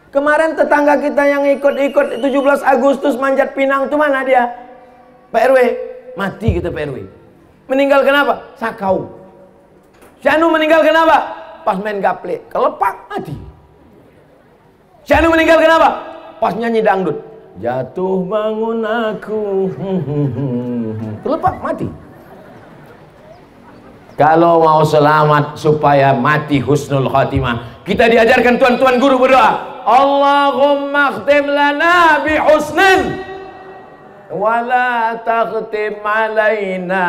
Kemarin tetangga kita yang ikut-ikut 17 Agustus manjat pinang itu mana dia? Pak RW. Mati kita Pak RW. Meninggal kenapa? Sakau. Syanu meninggal kenapa? Pas main gaple, kelepak mati. Syanu meninggal kenapa? Pas nyanyi dangdut. Jatuh bangun aku. Kelepak mati. Kalau mau selamat supaya mati husnul khatimah, kita diajarkan tuan-tuan guru berdoa. Allahumma khtim lana bi husnin wala takhtim alaina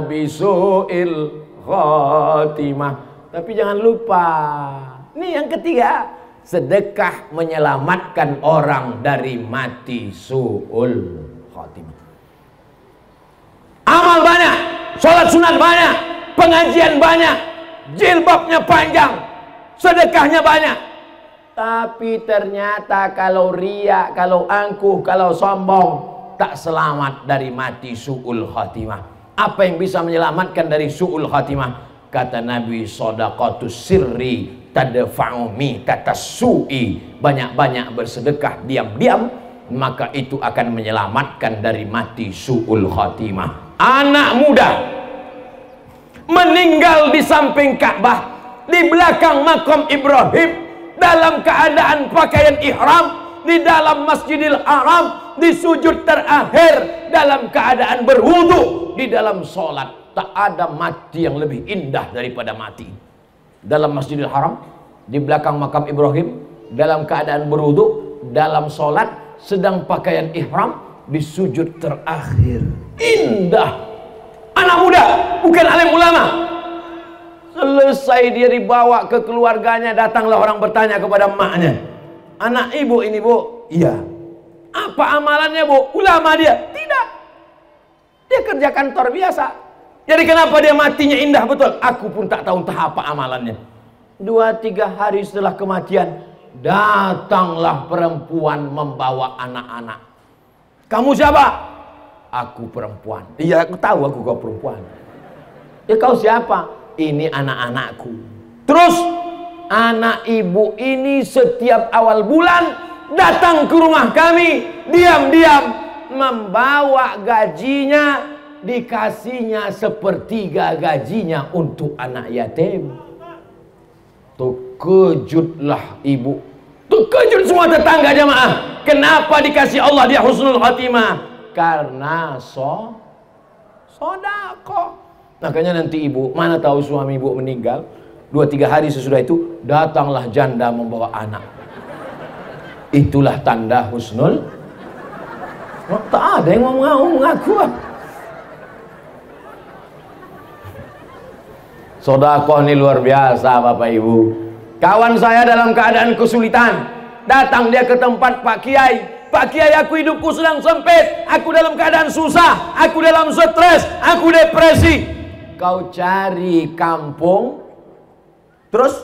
bisu'il khatimah. Tapi jangan lupa, ini yang ketiga, sedekah menyelamatkan orang dari mati su'ul khatimah. Amal banyak, sholat sunat banyak, pengajian banyak, jilbabnya panjang, sedekahnya banyak. Tapi ternyata kalau riya, kalau angkuh, kalau sombong, tak selamat dari mati su'ul khatimah. Apa yang bisa menyelamatkan dari su'ul khatimah? Kata Nabi, shadaqatus sirri tadfa'u mitatasu'i. Banyak-banyak bersedekah diam-diam, maka itu akan menyelamatkan dari mati su'ul khatimah. Anak muda meninggal di samping Ka'bah, di belakang makam Ibrahim, dalam keadaan pakaian ihram, di dalam Masjidil Haram, di sujud terakhir, dalam keadaan berwudu, di dalam sholat. Tak ada mati yang lebih indah daripada mati dalam Masjidil Haram, di belakang makam Ibrahim, dalam keadaan berwudu, dalam sholat, sedang pakaian ihram, di sujud terakhir. Indah. Anak muda, bukan alim ulama. Selesai dia dibawa ke keluarganya, datanglah orang bertanya kepada emaknya, anak ibu ini bu? Iya. Apa amalannya bu? Ulama dia? Tidak. Dia kerja kantor biasa. Jadi kenapa dia matinya indah betul? Aku pun tak tahu entah apa amalannya. 2-3 hari setelah kematian, datanglah perempuan membawa anak-anak. Kamu siapa? Aku perempuan. Iya, aku tahu aku kau perempuan. Ya kau siapa? Ini anak-anakku. Terus anak ibu ini setiap awal bulan datang ke rumah kami, diam-diam membawa gajinya, dikasihnya sepertiga gajinya untuk anak yatim. Terkejutlah ibu, terkejut semua tetangga jamaah. Kenapa dikasih Allah dia husnul khatimah? Karena sodako. Makanya nanti ibu, mana tahu suami ibu meninggal, 2-3 hari sesudah itu datanglah janda membawa anak. Itulah tanda husnul. Tak ada yang mau mengaku. Sodakoh ini luar biasa Bapak Ibu. Kawan saya dalam keadaan kesulitan, datang dia ke tempat Pak Kiai. Pak Kiai, aku hidupku sedang sempit, aku dalam keadaan susah, aku dalam stres, aku depresi. Kau cari kampung, terus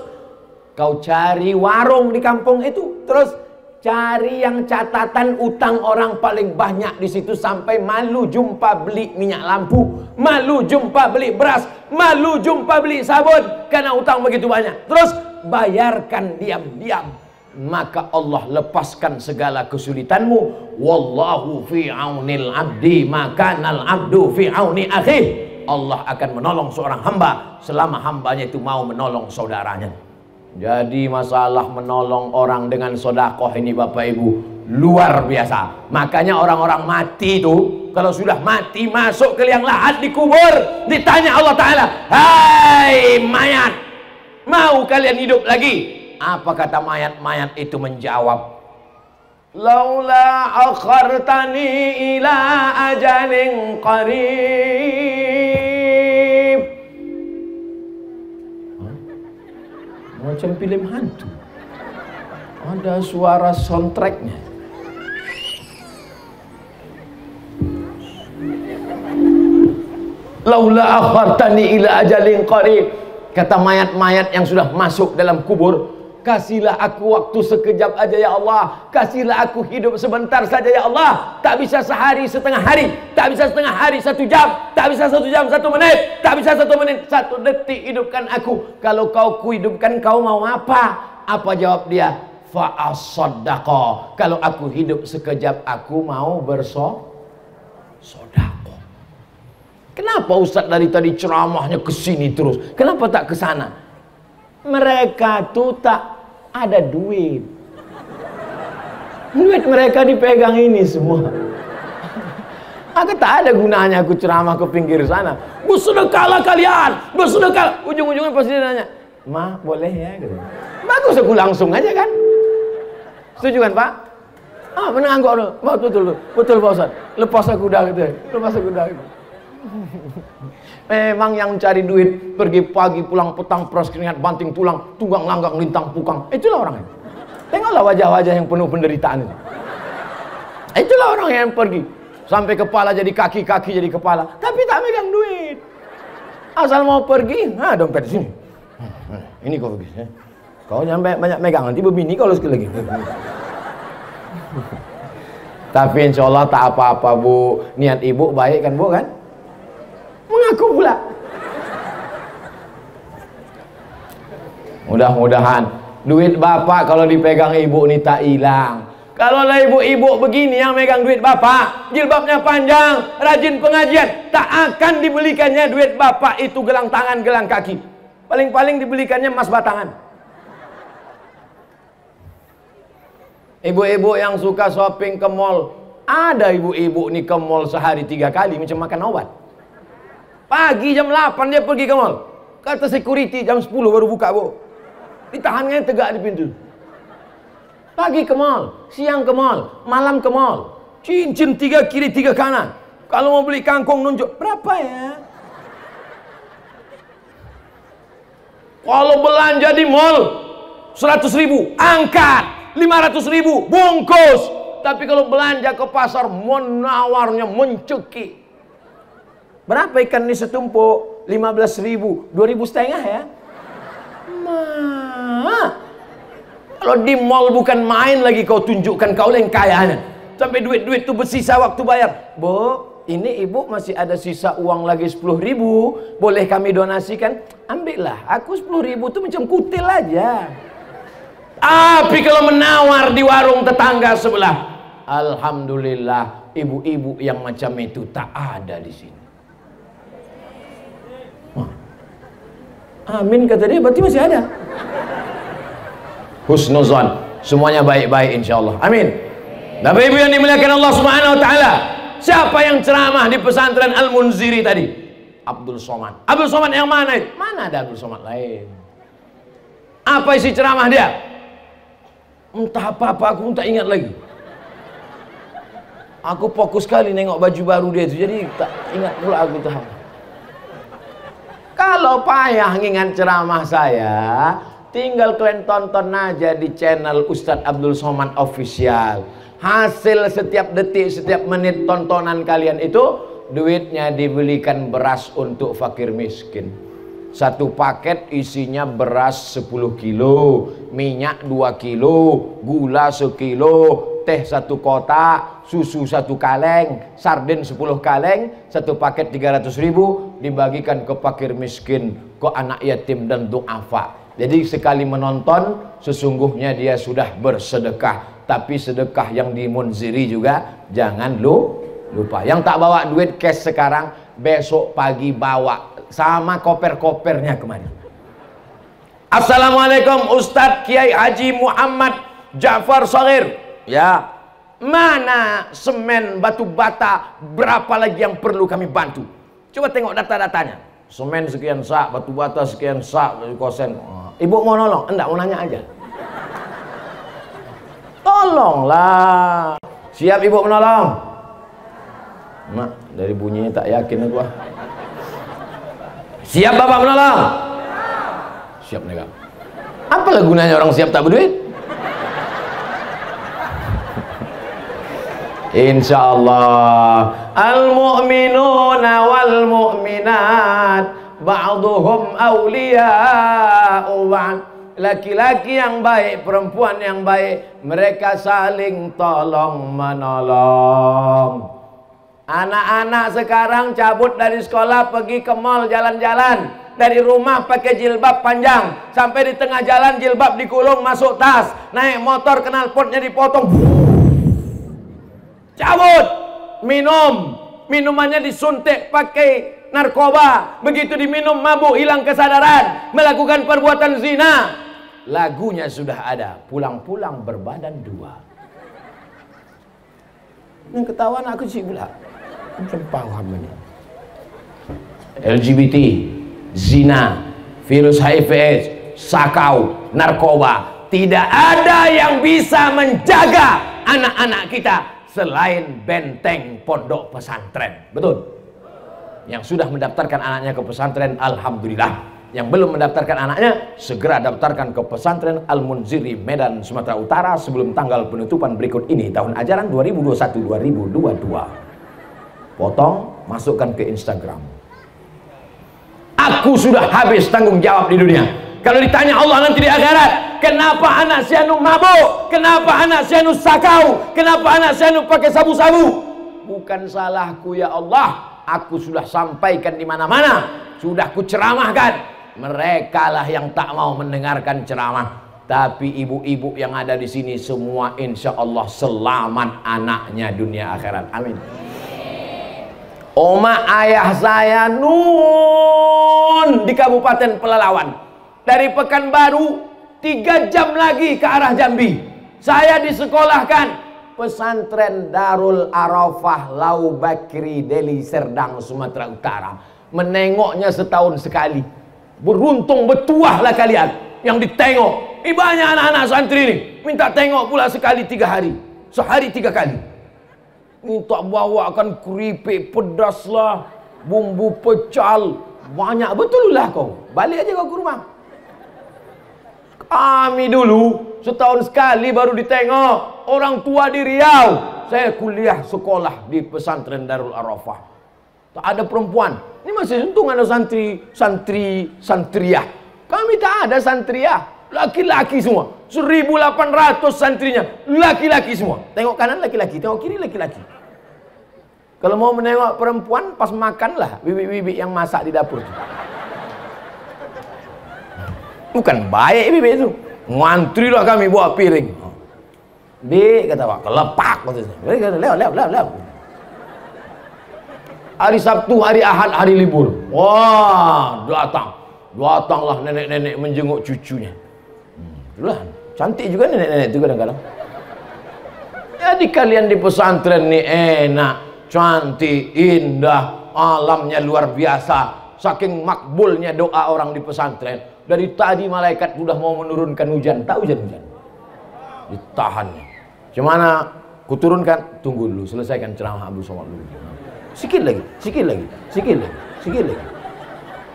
kau cari warung di kampung itu, terus cari yang catatan utang orang paling banyak di situ, sampai malu jumpa beli minyak lampu, malu jumpa beli beras, malu jumpa beli sabun karena utang begitu banyak. Terus bayarkan diam-diam, maka Allah lepaskan segala kesulitanmu. Wallahu fi aunil abdi maka nal abdu fi auni akhi. Allah akan menolong seorang hamba selama hambanya itu mau menolong saudaranya. Jadi masalah menolong orang dengan sodakoh ini Bapak Ibu luar biasa. Makanya orang-orang mati itu kalau sudah mati masuk ke liang lahat dikubur, ditanya Allah Ta'ala, hai mayat, mau kalian hidup lagi? Apa kata mayat-mayat itu menjawab, laula akhartani ila ajalin qarib. Macam film hantu, ada suara soundtracknya. Laula akhartani ila ajalin qarib. Kata mayat-mayat yang sudah masuk dalam kubur, kasihlah aku waktu sekejap aja ya Allah, kasihlah aku hidup sebentar saja ya Allah. Tak bisa sehari setengah hari, tak bisa setengah hari 1 jam, tak bisa 1 jam 1 menit, tak bisa 1 menit 1 detik, hidupkan aku. Kalau kau kuhidupkan kau mau apa? Apa jawab dia? Fa'asaddaqa. Kalau aku hidup sekejap aku mau bersodako. Kenapa Ustaz dari tadi ceramahnya ke sini terus? Kenapa tak ke sana? Mereka tuh tak ada duit. Duit mereka dipegang ini semua. Aku tak ada gunanya aku ceramah ke pinggir sana. Bersedekahlah kalian, bersedekah. Ujung-ujungnya pasti dia nanya, "Ma, boleh ya?" Gitu. Bagus aku langsung aja kan. Setuju kan Pak? Ah, benar angguk dulu. Betul Pak Ustaz. Lepas aku dah gitu. Lepas aku dah gitu. Memang yang cari duit, pergi pagi pulang petang, peras keringat banting tulang, tunggang langgang lintang pukang, itulah orangnya. Tengoklah wajah-wajah yang penuh penderitaan itu. Itulah orang yang pergi sampai kepala jadi kaki, kaki jadi kepala, tapi tak megang duit. Asal mau pergi, nah dompet di sini. Ini kau pergi, ya. Kau nyampe banyak megang, nanti berbini kalau sekali lagi. Tapi insya Allah tak apa-apa Bu. Niat ibu baik kan Bu kan? Mengaku pula. Mudah-mudahan duit bapak kalau dipegang ibu ini tak hilang. Kalau lah ibu-ibu begini yang megang duit bapak, jilbabnya panjang, rajin pengajian, tak akan dibelikannya duit bapak itu gelang tangan, gelang kaki. Paling-paling dibelikannya emas batangan. Ibu-ibu yang suka shopping ke mall, ada ibu-ibu nih ke mall sehari 3 kali macam makan obat. Pagi jam 8 dia pergi ke mall. Kata security jam 10 baru buka Bu. Ditahannya tegak di pintu. Pagi ke mall, siang ke mall, malam ke mall. Cincin 3 kiri 3 kanan. Kalau mau beli kangkung nunjuk, berapa ya? Kalau belanja di mall 100.000, angkat 500.000, bungkus. Tapi kalau belanja ke pasar, menawarnya mencekik. Berapa ikan ini setumpuk? 15.000, 2.500 ya. Kalau di mall bukan main lagi kau tunjukkan kau yang kayanya. Sampai duit-duit itu bersisa waktu bayar. Bu, ini ibu masih ada sisa uang lagi 10.000. Boleh kami donasikan? Ambillah. Aku 10.000 itu macam kutil aja. Tapi kalau menawar di warung tetangga sebelah, alhamdulillah, ibu-ibu yang macam itu tak ada di sini. Amin kata dia, berarti masih ada. Husnuzan, semuanya baik-baik insyaallah. Amin. Bapak Ibu yang dimuliakan Allah Subhanahu wa taala, siapa yang ceramah di pesantren Al-Munziri tadi? Abdul Somad. Abdul Somad yang mana itu? Mana ada Abdul Somad lain? Apa isi ceramah dia? Entah apa-apa, aku tak ingat lagi. Aku fokus sekali nengok baju baru dia itu, jadi tak ingat pula aku tahu. Kalau payah ngingat ceramah saya, tinggal kalian tonton aja di channel Ustadz Abdul Somad Official. Hasil setiap detik, setiap menit tontonan kalian itu, duitnya dibelikan beras untuk fakir miskin. Satu paket isinya beras 10 kilo, minyak 2 kilo, gula 1 kilo, teh 1 kotak, susu 1 kaleng, sarden 10 kaleng, satu paket 300.000 dibagikan ke fakir miskin, ke anak yatim dan du'afa. Jadi sekali menonton sesungguhnya dia sudah bersedekah. Tapi sedekah yang di Munziri juga jangan lupa. Yang tak bawa duit cash sekarang, besok pagi bawa sama koper-kopernya kemarin. Assalamualaikum Ustadz Kiai Haji Muhammad Ja'far Shagir. Ya, mana semen batu bata, berapa lagi yang perlu kami bantu? Coba tengok data-datanya. Semen sekian sak, batu bata sekian sak, kosen. Ibu mau nolong? Enggak, mau nanya aja. Tolonglah. Siap ibu menolong? Mak, dari bunyinya tak yakin aku. Siap bapak menolong? Siap nega. Apalah gunanya orang siap tak berduit? Insyaallah. Al-mu'minuna wal mu'minat ba'duhum awliya'u ba'd. Laki-laki yang baik, perempuan yang baik, mereka saling tolong menolong. Anak-anak sekarang cabut dari sekolah pergi ke mall jalan-jalan, dari rumah pakai jilbab panjang, sampai di tengah jalan jilbab dikulung masuk tas, naik motor knalpotnya dipotong, cabut, minumannya disuntik pakai narkoba, begitu diminum mabuk, hilang kesadaran, melakukan perbuatan zina. Lagunya sudah ada, pulang-pulang berbadan dua. Yang ketahuan aku sih pula. Macam paham ini. LGBT, zina, virus HIV/AIDS, sakau, narkoba. Tidak ada yang bisa menjaga anak-anak kita selain benteng pondok pesantren. Betul? Yang sudah mendaftarkan anaknya ke pesantren, alhamdulillah. Yang belum mendaftarkan anaknya, segera daftarkan ke pesantren Al-Munziri Medan, Sumatera Utara sebelum tanggal penutupan berikut ini, tahun ajaran 2021-2022. Potong, masukkan ke Instagram. Aku sudah habis tanggung jawab di dunia. Kalau ditanya Allah nanti di akhirat, kenapa anak si anu mabuk? Kenapa anak si anu sakau? Kenapa anak si anu pakai sabu-sabu? Bukan salahku ya Allah. Aku sudah sampaikan di mana-mana. Sudah kuceramahkan. Mereka lah yang tak mau mendengarkan ceramah. Tapi ibu-ibu yang ada di sini semua insya Allah selamat anaknya dunia akhirat. Amin. Oma ayah saya nun di Kabupaten Pelalawan. Dari Pekanbaru 3 jam lagi ke arah Jambi. Saya disekolahkan pesantren Darul Arafah Lau Bakri Deli Serdang, Sumatera Utara. Menengoknya setahun sekali. Beruntung betuahlah kalian yang ditengok. Banyak anak-anak santri ini minta tengok pula sekali 3 hari. Sehari 3 kali. Minta bawakan keripik pedas lah, bumbu pecal. Banyak betul lah kau. Balik aja kau ke rumah. Kami dulu setahun sekali baru ditengok. Orang tua di Riau. Saya kuliah sekolah di pesantren Darul Arafah. tak ada perempuan. Ini masih untung ada santriah. Kami tak ada santriah, laki-laki semua. 1.800 santrinya, laki-laki semua. Tengok kanan laki-laki, tengok kiri laki-laki. Kalau mau menengok perempuan, pas makanlah bibik-bibik yang masak di dapur itu. Bukan baik bibik itu. Ngantri lah kami bawa piring. Bik, kata Pak, kelepak. Lewat. Hari Sabtu, hari Ahad, hari libur. Wah, datanglah nenek-nenek menjenguk cucunya. Itulah, cantik juga nenek-nenek itu kadang-kadang. Jadi kalian di pesantren nih enak, cantik, indah, alamnya luar biasa. Saking makbulnya doa orang di pesantren. Dari tadi malaikat sudah mau menurunkan hujan. Tak hujan-hujan. Ditahannya. Gimana? Kuturunkan? Tunggu dulu, selesaikan ceramah Abu Somad dulu. Sikit lagi.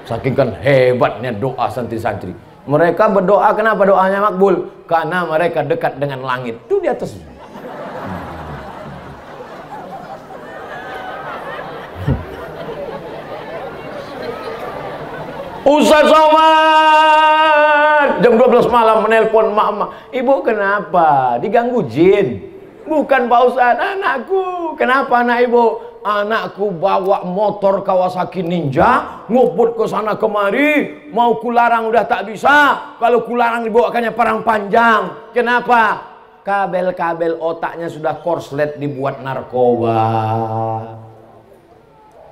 Saking kan hebatnya doa santri-santri. Mereka berdoa, kenapa doanya makbul? Karena mereka dekat dengan langit. Itu di atas. Ustaz Somad jam 12 malam menelpon mak-mak. Ibu kenapa? Diganggu jin. Bukan Pak Ustaz, anakku. Kenapa anak ibu? Anakku bawa motor Kawasaki Ninja, nguput ke sana kemari, mau kularang udah tak bisa. Kalau kularang dibawakannya parang panjang. Kenapa? Kabel-kabel otaknya sudah korslet dibuat narkoba.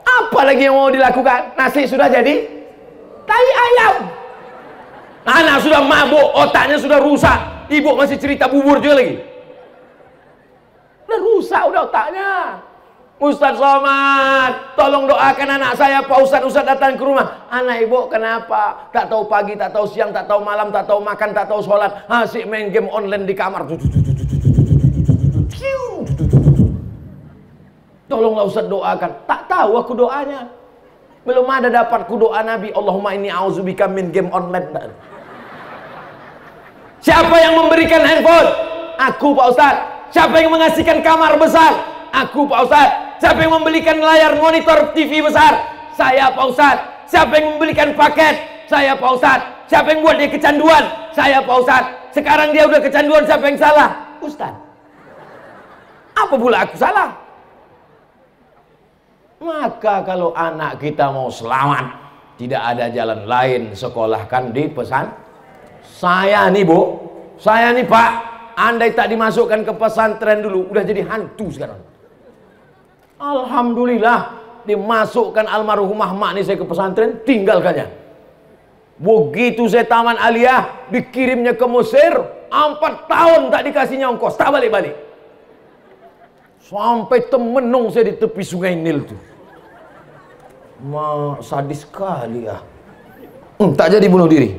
Apa lagi yang mau dilakukan? Nasi sudah jadi tai ayam. Anak sudah mabuk, otaknya sudah rusak. Ibu masih cerita bubur juga lagi. Udah rusak udah otaknya. Ustaz Somad, tolong doakan anak saya, Pak Ustaz. Ustaz datang ke rumah. Anak ibu kenapa? Tak tahu pagi, tak tahu siang, tak tahu malam, tak tahu makan, tak tahu sholat. Asik main game online di kamar. Tolonglah Ustaz doakan. Tak tahu aku doanya. Belum ada dapatku doa Nabi. Allahumma inni a'udzubika min game online. Siapa yang memberikan handphone? Aku Pak Ustaz. Siapa yang mengasihkan kamar besar? Aku Pak Ustaz. Siapa yang membelikan layar monitor TV besar? Saya Pak Ustaz. Siapa yang membelikan paket? Saya Pak Ustaz. Siapa yang buat dia kecanduan? Saya Pak Ustaz. Sekarang dia udah kecanduan, siapa yang salah? Ustaz. Apa pula aku salah? Maka kalau anak kita mau selamat, tidak ada jalan lain, sekolahkan di pesan. Saya nih Bu, saya nih Pak, andai tak dimasukkan ke pesantren dulu, udah jadi hantu sekarang. Alhamdulillah, dimasukkan almarhumah mak nih saya ke pesantren, tinggalkannya. Begitu saya taman aliyah, dikirimnya ke Mesir, 4 tahun tak dikasihnya ongkos, tak balik-balik. Sampai temenung saya di tepi sungai Nil tuh. Sadis sekali ya. Tak jadi bunuh diri.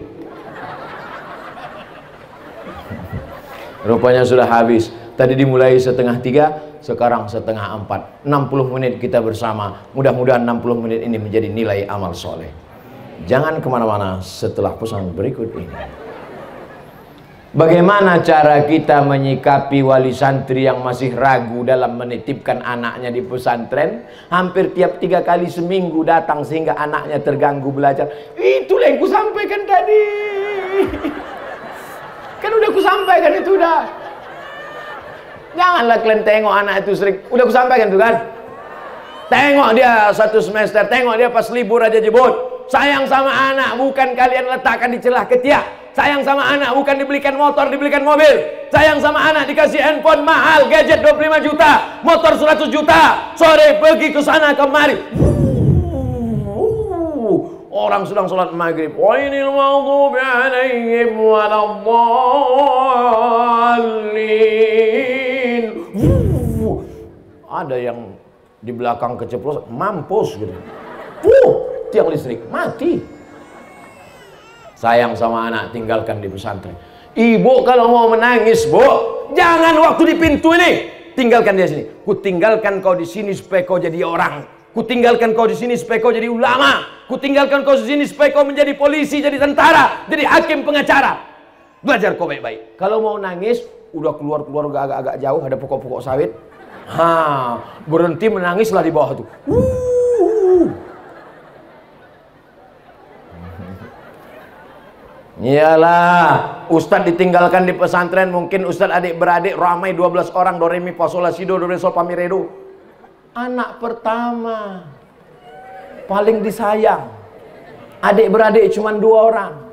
Rupanya sudah habis. Tadi dimulai 2:30, sekarang 3:30. 60 menit kita bersama. Mudah-mudahan 60 menit ini menjadi nilai amal soleh. Jangan kemana-mana setelah pesan berikut ini. Bagaimana cara kita menyikapi wali santri yang masih ragu dalam menitipkan anaknya di pesantren? Hampir tiap 3 kali seminggu datang sehingga anaknya terganggu belajar. Itulah yang kusampaikan tadi. Kan udah kusampaikan itu udah. Janganlah kalian tengok anak itu sering. Udah kusampaikan tuh kan. Tengok dia 1 semester, tengok dia pas libur aja jebut. Sayang sama anak bukan kalian letakkan di celah ketiak. Sayang sama anak bukan dibelikan motor, dibelikan mobil. Sayang sama anak dikasih handphone mahal, gadget 25 juta, motor 100 juta. Sore pergi ke sana kemari. Orang sedang sholat maghrib. Wainil maghdubi alaihim waladdallin. Ada yang di belakang keceplosan, mampus gitu. Tiang listrik mati. Sayang sama anak, tinggalkan di pesantren. Ibu kalau mau menangis, Bu, jangan waktu di pintu ini. Tinggalkan dia sini. Ku tinggalkan kau di sini supaya kau jadi orang. Ku tinggalkan kau di sini supaya kau jadi ulama. Ku tinggalkan kau di sini supaya kau menjadi polisi, jadi tentara, jadi hakim, pengacara. Belajar kau baik-baik. Kalau mau nangis, udah keluar agak-agak jauh, ada pokok-pokok sawit. Berhenti menangislah di bawah tuh. Iyalah, Ustadz ditinggalkan di pesantren, mungkin Ustadz adik-beradik ramai 12 orang, do re mi fa sol la si do re sol fa mi re do. Anak pertama, paling disayang. Adik-beradik cuma 2 orang.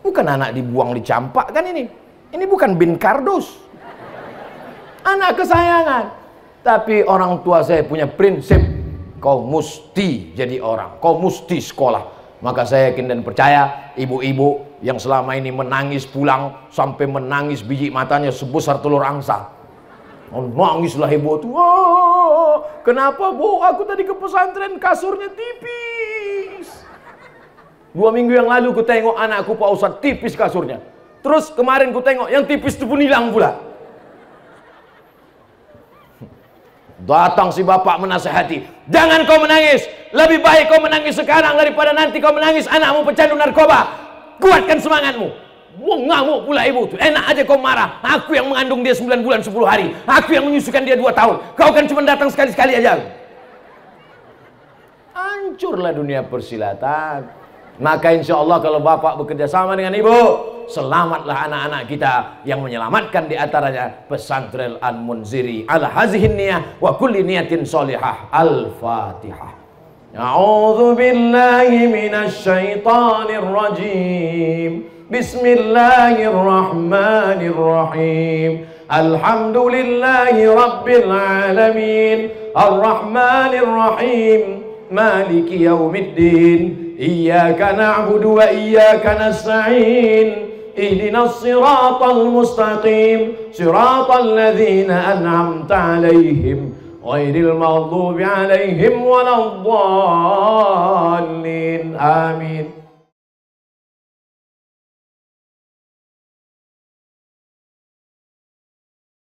Bukan anak dibuang dicampak kan ini. Ini bukan bin kardus. Anak kesayangan. Tapi orang tua saya punya prinsip, kau mesti jadi orang, kau mesti sekolah. Maka saya yakin dan percaya ibu-ibu yang selama ini menangis pulang sampai menangis biji matanya sebesar telur angsa. Nangislah ibu itu. Oh, kenapa bu? Aku tadi ke pesantren kasurnya tipis. 2 minggu yang lalu ku tengok anakku Pak Ustadz tipis kasurnya. Terus kemarin ku tengok yang tipis itu pun hilang pula. Datang si bapak menasehati, jangan kau menangis, lebih baik kau menangis sekarang daripada nanti kau menangis anakmu pecandu narkoba. Kuatkan semangatmu. Ngamuk pula ibu tuh. Enak aja kau marah. Aku yang mengandung dia 9 bulan 10 hari, aku yang menyusukan dia 2 tahun. Kau kan cuma datang sekali-sekali aja. Hancurlah dunia persilatan. Maka insya Allah kalau bapak bekerja sama dengan ibu, selamatlah anak-anak kita yang menyelamatkan di antaranya pesantren Al-Munziri ala hazihin niyah wa kulli niyatin solihah. Al-Fatihah. A'udzu billahi minasy syaithanir rajim. Bismillahirrahmanirrahim. Alhamdulillahi rabbil alamin. Ar-Rahmanir Rahim. Maliki yaumiddin. Iyyaka na'budu wa iyyaka nasta'in. Ihdinas siratal mustaqim. Siratal ladzina an'amta 'alaihim ghairil maghdubi 'alaihim waladdallin. Amin.